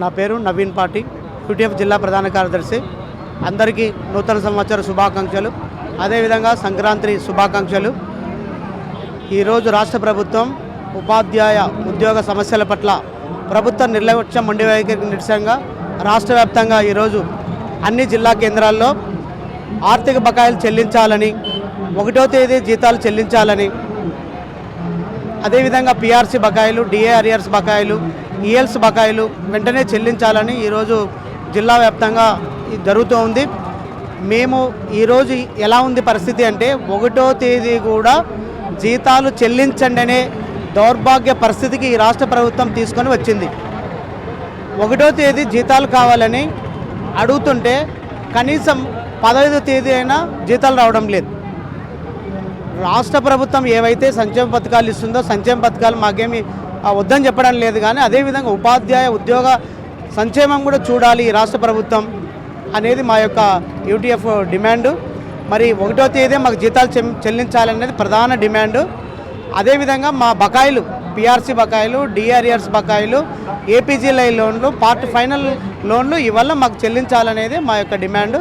నా పేరు నవీన్ పాటి, యూటీఎఫ్ జిల్లా ప్రధాన కార్యదర్శి. అందరికీ నూతన సంవత్సర శుభాకాంక్షలు, అదేవిధంగా సంక్రాంతి శుభాకాంక్షలు. ఈరోజు రాష్ట్ర ప్రభుత్వం ఉపాధ్యాయ ఉద్యోగ సమస్యల పట్ల ప్రభుత్వ నిర్లక్ష్యం మొండి వైఖరికి నిరసనగా రాష్ట్ర వ్యాప్తంగా ఈరోజు అన్ని జిల్లా కేంద్రాల్లో ఆర్థిక బకాయిలు చెల్లించాలని, 1వ తేదీ జీతాలు చెల్లించాలని, అదేవిధంగా పిఆర్సీ బకాయిలు, డిఏ అరియర్స్ బకాయిలు, ఈఎల్స్ బకాయిలు వెంటనే చెల్లించాలని ఈరోజు జిల్లా వ్యాప్తంగా జరుగుతూ ఉంది. మేము ఈరోజు ఎలా ఉంది పరిస్థితి అంటే 1వ తేదీ కూడా జీతాలు చెల్లించండి అనే దౌర్భాగ్య పరిస్థితికి ఈ రాష్ట్ర ప్రభుత్వం తీసుకొని వచ్చింది. 1వ తేదీ జీతాలు కావాలని అడుగుతుంటే కనీసం 15వ తేదీ అయినా జీతాలు రావడం లేదు. రాష్ట్ర ప్రభుత్వం ఏవైతే సంక్షేమ పథకాలు ఇస్తుందో సంక్షేమ పథకాలు మాకేమి వద్దని చెప్పడం లేదు, కానీ అదేవిధంగా ఉపాధ్యాయ ఉద్యోగ సంక్షేమం కూడా చూడాలి ఈ రాష్ట్ర ప్రభుత్వం అనేది మా యొక్క యూటీఎఫ్ డిమాండు. మరి 1వ తేదీ మాకు జీతాలు చెల్లించాలనేది ప్రధాన డిమాండు. అదేవిధంగా మా బకాయిలు, పిఆర్సీ బకాయిలు, డిఆర్ఆర్స్ బకాయిలు, ఏపీజీలై లోన్లు, పార్ట్ ఫైనల్ లోన్లు ఇవల్ల మాకు చెల్లించాలనేది మా యొక్క డిమాండు.